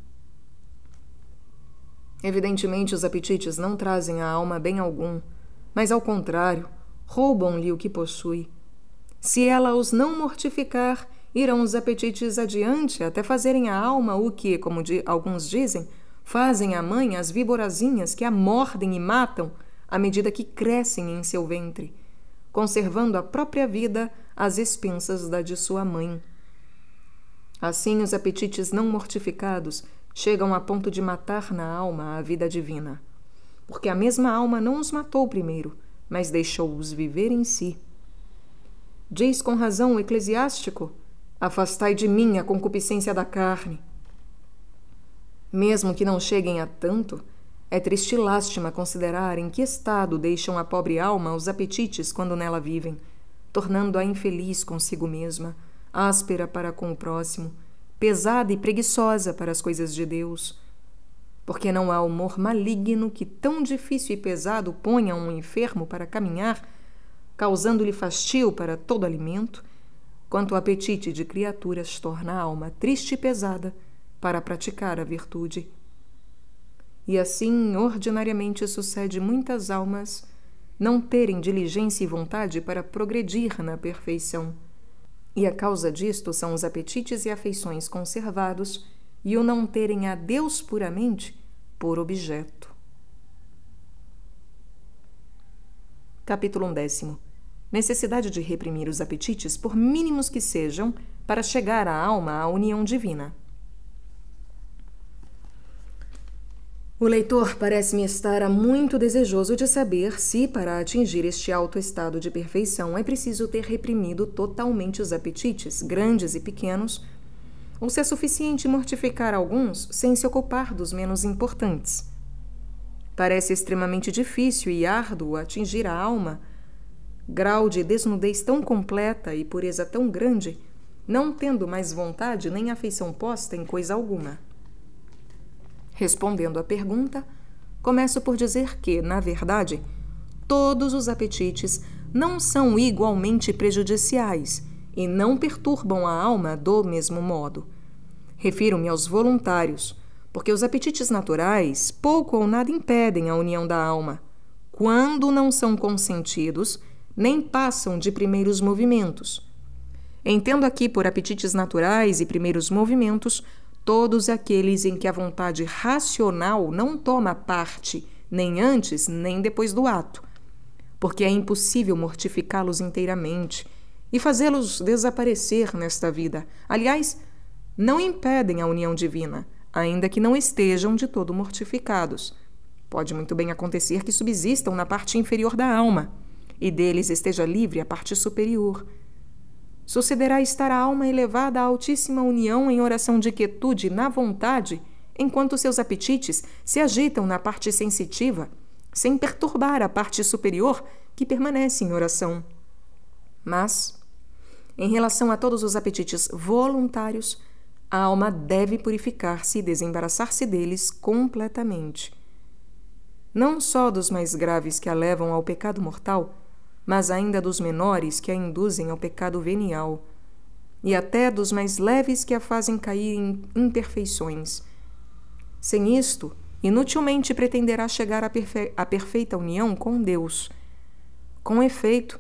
Evidentemente, os apetites não trazem à alma bem algum, mas, ao contrário, roubam-lhe o que possui. Se ela os não mortificar, irão os apetites adiante até fazerem à alma o que, como alguns dizem, fazem à mãe as víborazinhas que a mordem e matam à medida que crescem em seu ventre, conservando a própria vida às expensas da de sua mãe. Assim, os apetites não mortificados chegam a ponto de matar na alma a vida divina, porque a mesma alma não os matou primeiro, mas deixou-os viver em si. Diz com razão o eclesiástico: afastai de mim a concupiscência da carne. Mesmo que não cheguem a tanto, é triste lástima considerar em que estado deixam a pobre alma os apetites quando nela vivem, tornando-a infeliz consigo mesma, áspera para com o próximo, pesada e preguiçosa para as coisas de Deus. Porque não há humor maligno que tão difícil e pesado ponha um enfermo para caminhar, causando-lhe fastio para todo alimento, quanto o apetite de criaturas torna a alma triste e pesada para praticar a virtude. E assim, ordinariamente, sucede muitas almas não terem diligência e vontade para progredir na perfeição. E a causa disto são os apetites e afeições conservados e o não terem a Deus puramente por objeto. Capítulo 10. Necessidade de reprimir os apetites, por mínimos que sejam, para chegar a alma à união divina. O leitor parece-me estar muito desejoso de saber se, para atingir este alto estado de perfeição, é preciso ter reprimido totalmente os apetites, grandes e pequenos, ou se é suficiente mortificar alguns sem se ocupar dos menos importantes. Parece extremamente difícil e árduo atingir a alma grau de desnudez tão completa e pureza tão grande, não tendo mais vontade nem afeição posta em coisa alguma. Respondendo à pergunta, começo por dizer que, na verdade, todos os apetites não são igualmente prejudiciais e não perturbam a alma do mesmo modo. Refiro-me aos voluntários, porque os apetites naturais pouco ou nada impedem a união da alma. Quando não são consentidos, nem passam de primeiros movimentos. Entendo aqui por apetites naturais e primeiros movimentos todos aqueles em que a vontade racional não toma parte, nem antes nem depois do ato, porque é impossível mortificá-los inteiramente e fazê-los desaparecer nesta vida. Aliás, não impedem a união divina, ainda que não estejam de todo mortificados. Pode muito bem acontecer que subsistam na parte inferior da alma, e deles esteja livre a parte superior. Sucederá estar a alma elevada à altíssima união em oração de quietude na vontade, enquanto seus apetites se agitam na parte sensitiva, sem perturbar a parte superior que permanece em oração. Mas, em relação a todos os apetites voluntários, a alma deve purificar-se e desembaraçar-se deles completamente. Não só dos mais graves que a levam ao pecado mortal, mas ainda dos menores que a induzem ao pecado venial, e até dos mais leves que a fazem cair em imperfeições. Sem isto, inutilmente pretenderá chegar à perfeita união com Deus. Com efeito,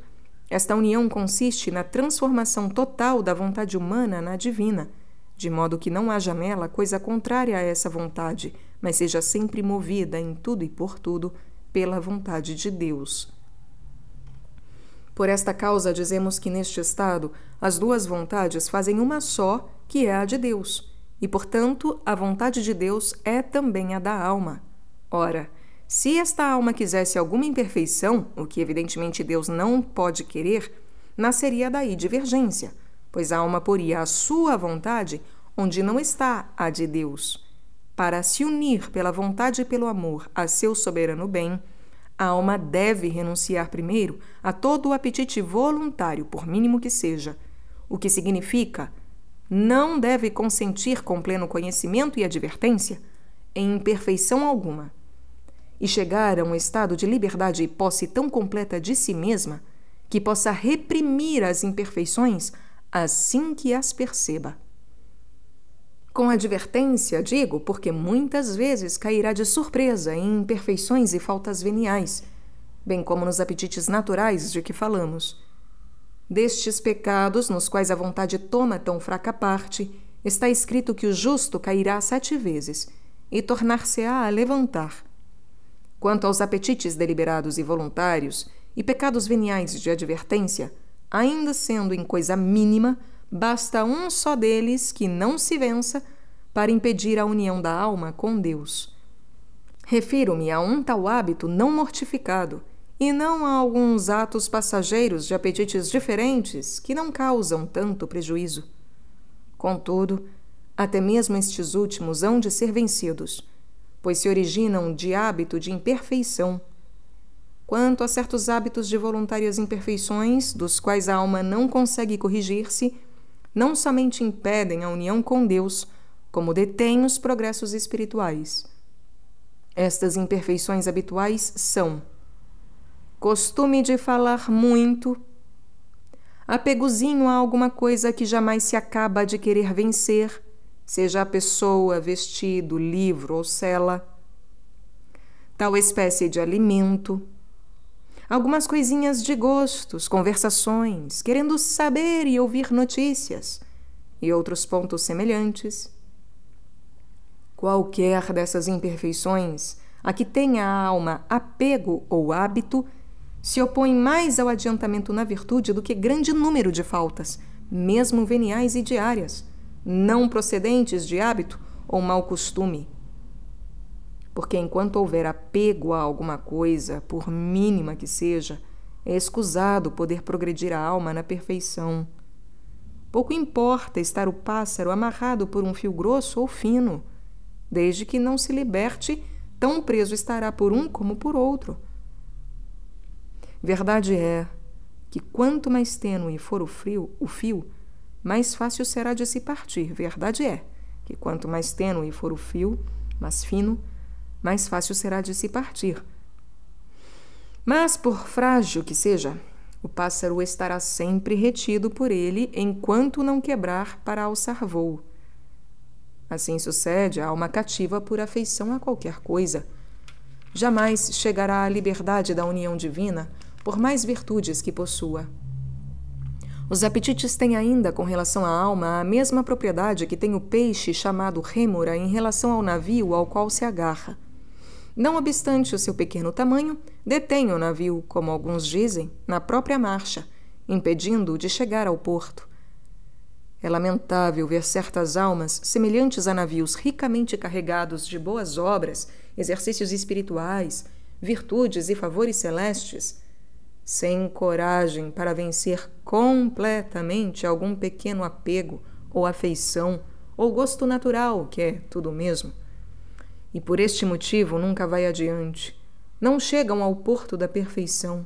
esta união consiste na transformação total da vontade humana na divina, de modo que não haja nela coisa contrária a essa vontade, mas seja sempre movida em tudo e por tudo pela vontade de Deus. Por esta causa dizemos que neste estado as duas vontades fazem uma só, que é a de Deus, e portanto a vontade de Deus é também a da alma. Ora, se esta alma quisesse alguma imperfeição, o que evidentemente Deus não pode querer, nasceria daí divergência, pois a alma poria a sua vontade onde não está a de Deus. Para se unir pela vontade e pelo amor a seu soberano bem, a alma deve renunciar primeiro a todo o apetite voluntário, por mínimo que seja, o que significa não deve consentir com pleno conhecimento e advertência em imperfeição alguma, e chegar a um estado de liberdade e posse tão completa de si mesma que possa reprimir as imperfeições assim que as perceba. Com advertência, digo, porque muitas vezes cairá de surpresa em imperfeições e faltas veniais, bem como nos apetites naturais de que falamos. Destes pecados, nos quais a vontade toma tão fraca parte, está escrito que o justo cairá 7 vezes e tornar-se-á a levantar. Quanto aos apetites deliberados e voluntários e pecados veniais de advertência, ainda sendo em coisa mínima, basta um só deles que não se vença para impedir a união da alma com Deus. Refiro-me a um tal hábito não mortificado e não a alguns atos passageiros de apetites diferentes que não causam tanto prejuízo. Contudo, até mesmo estes últimos hão de ser vencidos, pois se originam de hábito de imperfeição. Quanto a certos hábitos de voluntárias imperfeições, dos quais a alma não consegue corrigir-se, não somente impedem a união com Deus, como detêm os progressos espirituais. Estas imperfeições habituais são costume de falar muito, apegozinho a alguma coisa que jamais se acaba de querer vencer, seja a pessoa, vestido, livro ou cela, tal espécie de alimento, algumas coisinhas de gostos, conversações, querendo saber e ouvir notícias, e outros pontos semelhantes. Qualquer dessas imperfeições, a que tenha a alma apego ou hábito, se opõe mais ao adiantamento na virtude do que grande número de faltas, mesmo veniais e diárias, não procedentes de hábito ou mau costume. Porque enquanto houver apego a alguma coisa, por mínima que seja, é escusado poder progredir a alma na perfeição. Pouco importa estar o pássaro amarrado por um fio grosso ou fino, desde que não se liberte, tão preso estará por um como por outro. Verdade é que quanto mais tênue for o fio, mais fácil será de se partir. Verdade é que quanto mais tênue for o fio, mais fino, mais fácil será de se partir. Mas, por frágil que seja, o pássaro estará sempre retido por ele enquanto não quebrar para alçar voo. Assim sucede a alma cativa por afeição a qualquer coisa. Jamais chegará à liberdade da união divina, por mais virtudes que possua. Os apetites têm ainda, com relação à alma, a mesma propriedade que tem o peixe chamado rêmora em relação ao navio ao qual se agarra. Não obstante o seu pequeno tamanho, detém o navio, como alguns dizem, na própria marcha, impedindo-o de chegar ao porto. É lamentável ver certas almas, semelhantes a navios ricamente carregados de boas obras, exercícios espirituais, virtudes e favores celestes, sem coragem para vencer completamente algum pequeno apego ou afeição ou gosto natural, que é tudo mesmo. E por este motivo nunca vai adiante, não chegam ao porto da perfeição.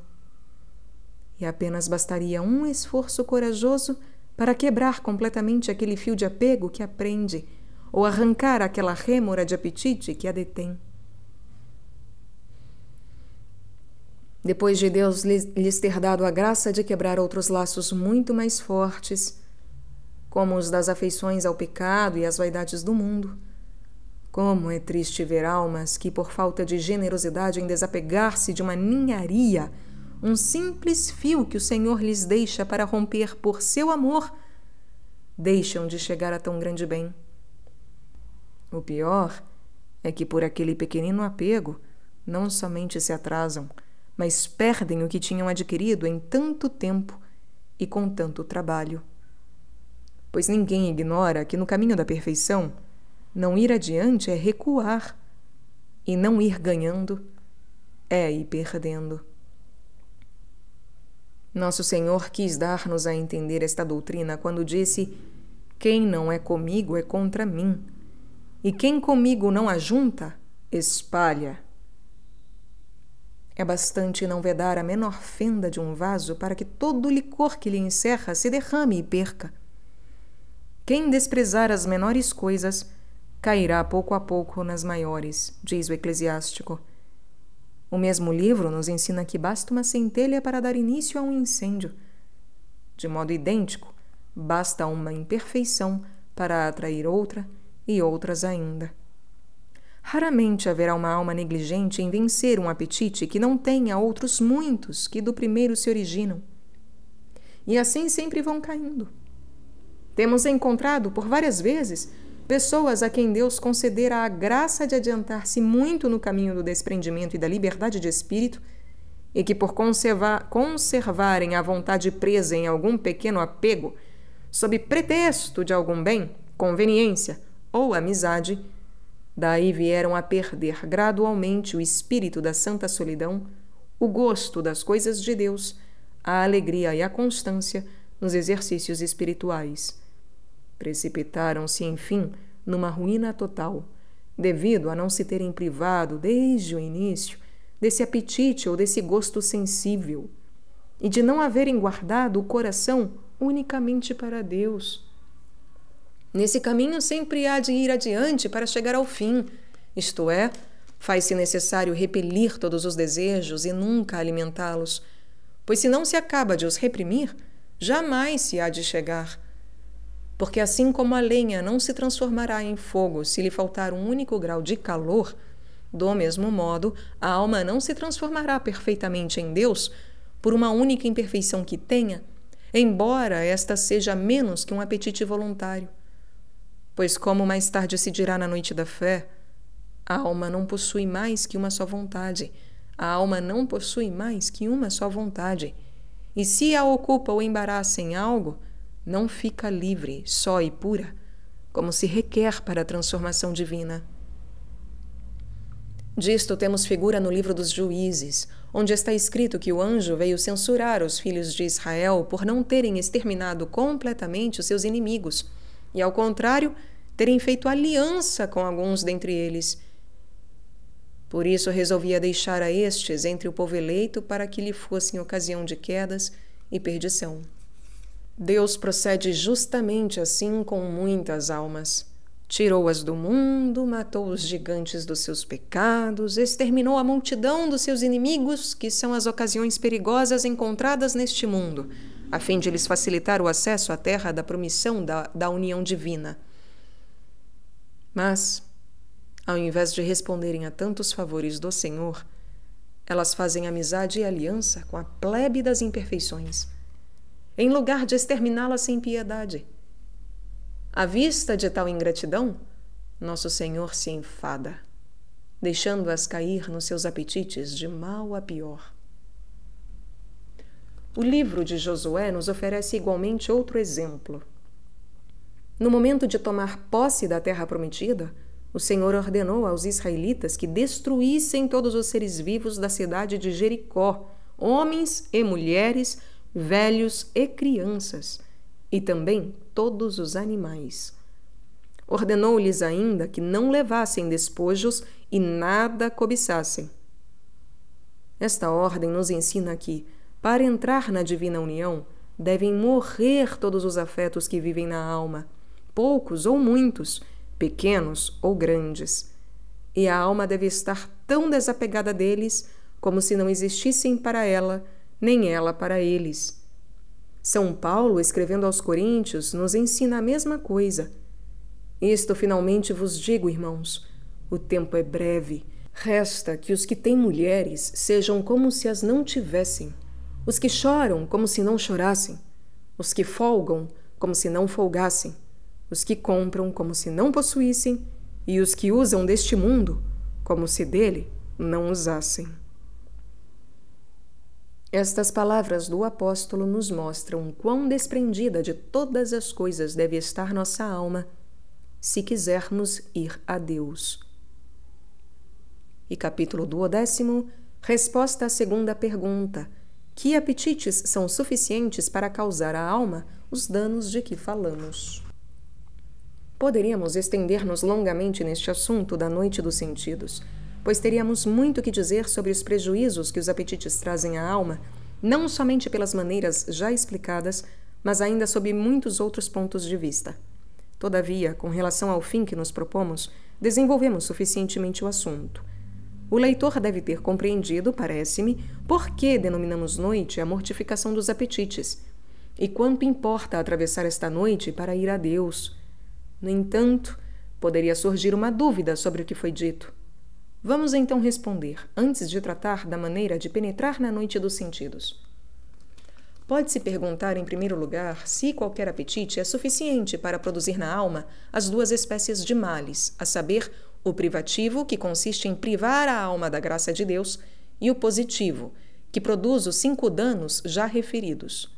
E apenas bastaria um esforço corajoso para quebrar completamente aquele fio de apego que a prende, ou arrancar aquela rêmora de apetite que a detém. Depois de Deus lhes ter dado a graça de quebrar outros laços muito mais fortes, como os das afeições ao pecado e às vaidades do mundo, como é triste ver almas que, por falta de generosidade em desapegar-se de uma ninharia, um simples fio que o Senhor lhes deixa para romper por seu amor, deixam de chegar a tão grande bem. O pior é que por aquele pequenino apego não somente se atrasam, mas perdem o que tinham adquirido em tanto tempo e com tanto trabalho. Pois ninguém ignora que no caminho da perfeição, não ir adiante é recuar, e não ir ganhando é ir perdendo. Nosso Senhor quis dar-nos a entender esta doutrina quando disse: quem não é comigo é contra mim, e quem comigo não ajunta, espalha. É bastante não vedar a menor fenda de um vaso para que todo o licor que lhe encerra se derrame e perca. Quem desprezar as menores coisas, cairá pouco a pouco nas maiores, diz o Eclesiástico. O mesmo livro nos ensina que basta uma centelha para dar início a um incêndio. De modo idêntico, basta uma imperfeição para atrair outra e outras ainda. Raramente haverá uma alma negligente em vencer um apetite que não tenha outros muitos que do primeiro se originam. E assim sempre vão caindo. Temos encontrado por várias vezes pessoas a quem Deus concedera a graça de adiantar-se muito no caminho do desprendimento e da liberdade de espírito, e que por conservarem a vontade presa em algum pequeno apego, sob pretexto de algum bem, conveniência ou amizade, daí vieram a perder gradualmente o espírito da santa solidão, o gosto das coisas de Deus, a alegria e a constância nos exercícios espirituais. Precipitaram-se, enfim, numa ruína total, devido a não se terem privado, desde o início, desse apetite ou desse gosto sensível, e de não haverem guardado o coração unicamente para Deus. Nesse caminho sempre há de ir adiante para chegar ao fim, isto é, faz-se necessário repelir todos os desejos e nunca alimentá-los, pois se não se acaba de os reprimir, jamais se há de chegar. Porque assim como a lenha não se transformará em fogo se lhe faltar um único grau de calor, do mesmo modo, a alma não se transformará perfeitamente em Deus por uma única imperfeição que tenha, embora esta seja menos que um apetite voluntário. Pois, como mais tarde se dirá na noite da fé, a alma não possui mais que uma só vontade, a alma não possui mais que uma só vontade, e se a ocupa ou embaraça em algo, não fica livre, só e pura, como se requer para a transformação divina. Disto temos figura no livro dos Juízes, onde está escrito que o anjo veio censurar os filhos de Israel por não terem exterminado completamente os seus inimigos, e, ao contrário, terem feito aliança com alguns dentre eles. Por isso resolvia deixar a estes entre o povo eleito para que lhe fossem ocasião de quedas e perdição. Deus procede justamente assim com muitas almas. Tirou-as do mundo, matou os gigantes dos seus pecados, exterminou a multidão dos seus inimigos, que são as ocasiões perigosas encontradas neste mundo, a fim de lhes facilitar o acesso à terra da promissão da união divina. Mas, ao invés de responderem a tantos favores do Senhor, elas fazem amizade e aliança com a plebe das imperfeições, em lugar de exterminá-la sem piedade. À vista de tal ingratidão, nosso Senhor se enfada, deixando-as cair nos seus apetites de mal a pior. O livro de Josué nos oferece igualmente outro exemplo. No momento de tomar posse da terra prometida, o Senhor ordenou aos israelitas que destruíssem todos os seres vivos da cidade de Jericó, homens e mulheres, velhos e crianças, e também todos os animais. Ordenou-lhes ainda que não levassem despojos e nada cobiçassem. Esta ordem nos ensina que, para entrar na divina união, devem morrer todos os afetos que vivem na alma, poucos ou muitos, pequenos ou grandes. E a alma deve estar tão desapegada deles como se não existissem para ela, nem ela para eles. São Paulo, escrevendo aos Coríntios, nos ensina a mesma coisa. Isto finalmente vos digo, irmãos, o tempo é breve. Resta que os que têm mulheres sejam como se as não tivessem, os que choram como se não chorassem, os que folgam como se não folgassem, os que compram como se não possuíssem e os que usam deste mundo como se dele não usassem. Estas palavras do apóstolo nos mostram quão desprendida de todas as coisas deve estar nossa alma se quisermos ir a Deus. E capítulo 12, resposta à segunda pergunta: que apetites são suficientes para causar à alma os danos de que falamos? Poderíamos estender-nos longamente neste assunto da noite dos sentidos, pois teríamos muito que dizer sobre os prejuízos que os apetites trazem à alma, não somente pelas maneiras já explicadas, mas ainda sob muitos outros pontos de vista. Todavia, com relação ao fim que nos propomos, desenvolvemos suficientemente o assunto. O leitor deve ter compreendido, parece-me, por que denominamos noite a mortificação dos apetites, e quanto importa atravessar esta noite para ir a Deus. No entanto, poderia surgir uma dúvida sobre o que foi dito. Vamos então responder, antes de tratar da maneira de penetrar na noite dos sentidos. Pode-se perguntar, em primeiro lugar, se qualquer apetite é suficiente para produzir na alma as duas espécies de males, a saber, o privativo, que consiste em privar a alma da graça de Deus, e o positivo, que produz os 5 danos já referidos.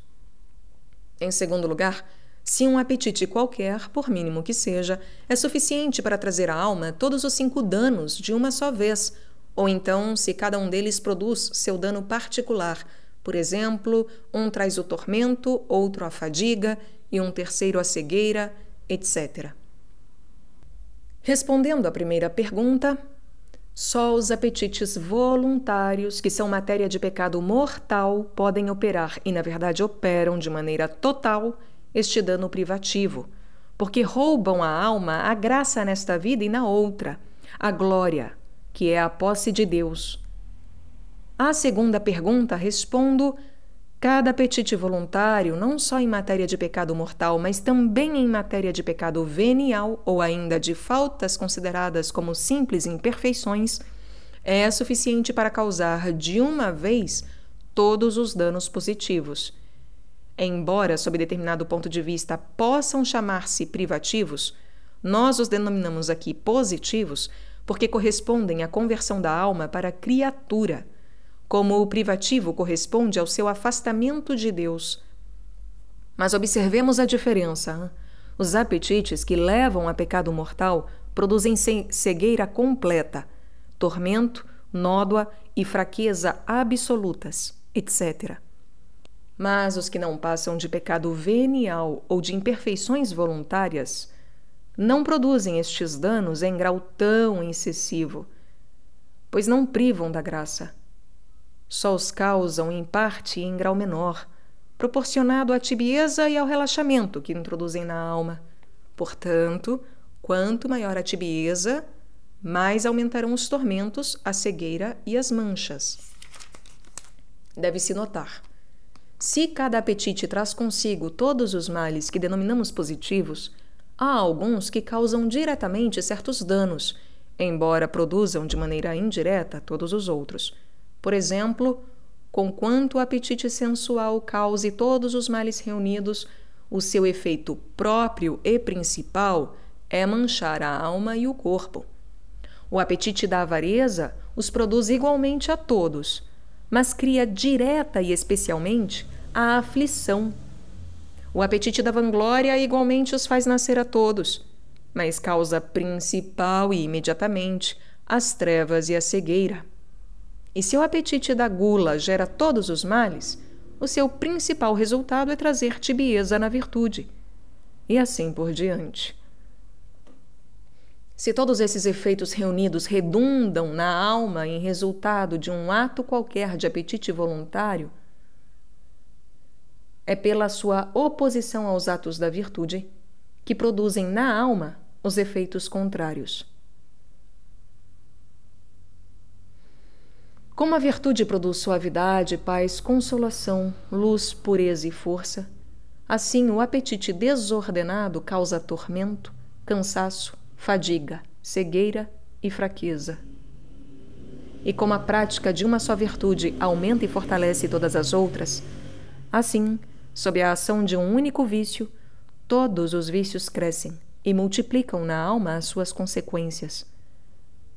Em segundo lugar, se um apetite qualquer, por mínimo que seja, é suficiente para trazer à alma todos os 5 danos de uma só vez, ou então se cada um deles produz seu dano particular. Por exemplo, um traz o tormento, outro a fadiga e um terceiro a cegueira, etc. Respondendo à primeira pergunta, só os apetites voluntários, que são matéria de pecado mortal, podem operar, e na verdade operam de maneira total, este dano privativo, porque roubam à alma a graça nesta vida e na outra, a glória, que é a posse de Deus. À segunda pergunta, respondo: cada apetite voluntário, não só em matéria de pecado mortal, mas também em matéria de pecado venial ou ainda de faltas consideradas como simples imperfeições, é suficiente para causar de uma vez todos os danos positivos. Embora, sob determinado ponto de vista, possam chamar-se privativos, nós os denominamos aqui positivos porque correspondem à conversão da alma para criatura, como o privativo corresponde ao seu afastamento de Deus. Mas observemos a diferença. Os apetites que levam a pecado mortal produzem cegueira completa, tormento, nódoa e fraqueza absolutas, etc. Mas os que não passam de pecado venial ou de imperfeições voluntárias não produzem estes danos em grau tão excessivo, pois não privam da graça. Só os causam em parte e em grau menor, proporcionado à tibieza e ao relaxamento que introduzem na alma. Portanto, quanto maior a tibieza, mais aumentarão os tormentos, a cegueira e as manchas. Deve-se notar: se cada apetite traz consigo todos os males que denominamos positivos, há alguns que causam diretamente certos danos, embora produzam de maneira indireta todos os outros. Por exemplo, conquanto o apetite sensual cause todos os males reunidos, o seu efeito próprio e principal é manchar a alma e o corpo. O apetite da avareza os produz igualmente a todos, mas cria direta e especialmente a aflição. O apetite da vanglória igualmente os faz nascer a todos, mas causa principal e imediatamente as trevas e a cegueira. E se o apetite da gula gera todos os males, o seu principal resultado é trazer tibieza na virtude. E assim por diante. Se todos esses efeitos reunidos redundam na alma em resultado de um ato qualquer de apetite voluntário, é pela sua oposição aos atos da virtude que produzem na alma os efeitos contrários. Como a virtude produz suavidade, paz, consolação, luz, pureza e força, assim o apetite desordenado causa tormento, cansaço, fadiga, cegueira e fraqueza. E como a prática de uma só virtude aumenta e fortalece todas as outras, assim, sob a ação de um único vício, todos os vícios crescem e multiplicam na alma as suas consequências.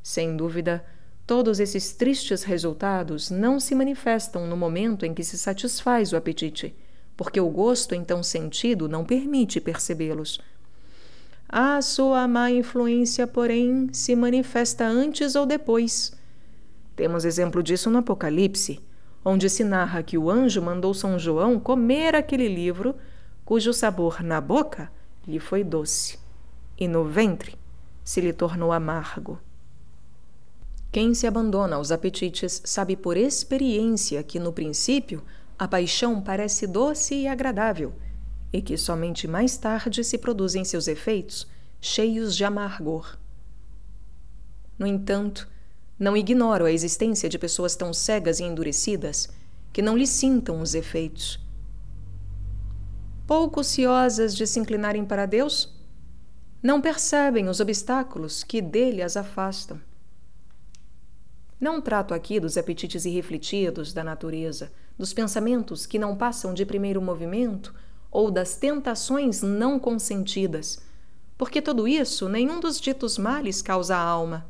Sem dúvida, todos esses tristes resultados não se manifestam no momento em que se satisfaz o apetite, porque o gosto então sentido não permite percebê-los. A sua má influência, porém, se manifesta antes ou depois. Temos exemplo disso no Apocalipse, onde se narra que o anjo mandou São João comer aquele livro, cujo sabor na boca lhe foi doce, e no ventre se lhe tornou amargo. Quem se abandona aos apetites sabe por experiência que, no princípio, a paixão parece doce e agradável, e que somente mais tarde se produzem seus efeitos, cheios de amargor. No entanto, não ignoro a existência de pessoas tão cegas e endurecidas que não lhe sintam os efeitos. Pouco ciosas de se inclinarem para Deus, não percebem os obstáculos que dele as afastam. Não trato aqui dos apetites irrefletidos da natureza, dos pensamentos que não passam de primeiro movimento ou das tentações não consentidas, porque tudo isso nenhum dos ditos males causa à alma.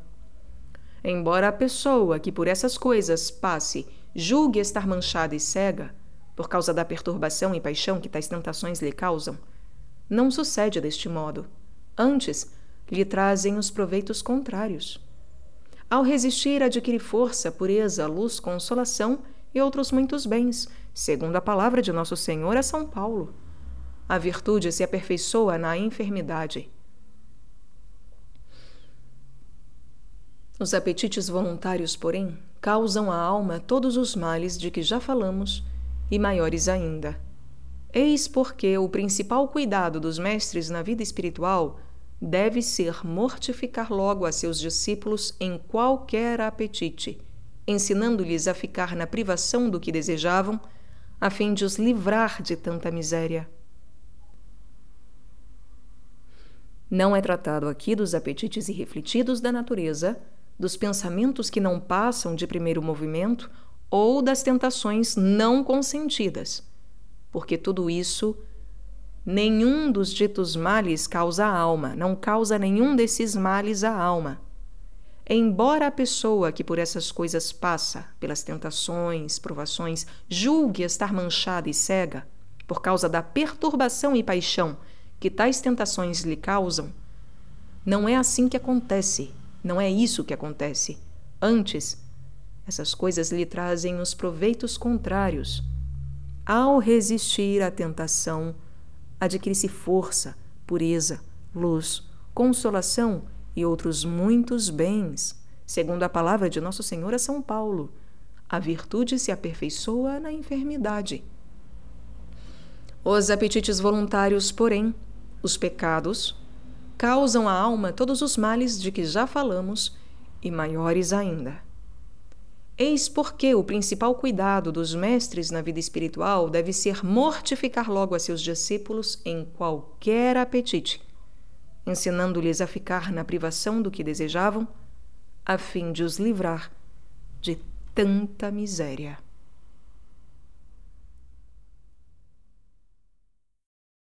Embora a pessoa que por essas coisas passe julgue estar manchada e cega, por causa da perturbação e paixão que tais tentações lhe causam, não sucede deste modo. Antes, lhe trazem os proveitos contrários. Ao resistir, adquire força, pureza, luz, consolação e outros muitos bens, segundo a palavra de nosso Senhor a São Paulo. A virtude se aperfeiçoa na enfermidade. Os apetites voluntários, porém, causam à alma todos os males de que já falamos e maiores ainda. Eis porque o principal cuidado dos mestres na vida espiritual deve ser mortificar logo a seus discípulos em qualquer apetite, ensinando-lhes a ficar na privação do que desejavam, a fim de os livrar de tanta miséria. Não é tratado aqui dos apetites irrefletidos da natureza, dos pensamentos que não passam de primeiro movimento ou das tentações não consentidas, porque tudo isso, nenhum dos ditos males causa à alma, não causa nenhum desses males à alma. Embora a pessoa que por essas coisas passa, pelas tentações, provações, julgue estar manchada e cega, por causa da perturbação e paixão que tais tentações lhe causam, não é assim que acontece, não é isso que acontece. Antes, essas coisas lhe trazem os proveitos contrários. Ao resistir à tentação, adquire-se força, pureza, luz, consolação e outros muitos bens, segundo a palavra de nosso Senhor a São Paulo. A virtude se aperfeiçoa na enfermidade. Os apetites voluntários, porém, os pecados, causam à alma todos os males de que já falamos e maiores ainda. Eis porque o principal cuidado dos mestres na vida espiritual deve ser mortificar logo a seus discípulos em qualquer apetite, ensinando-lhes a ficar na privação do que desejavam, a fim de os livrar de tanta miséria.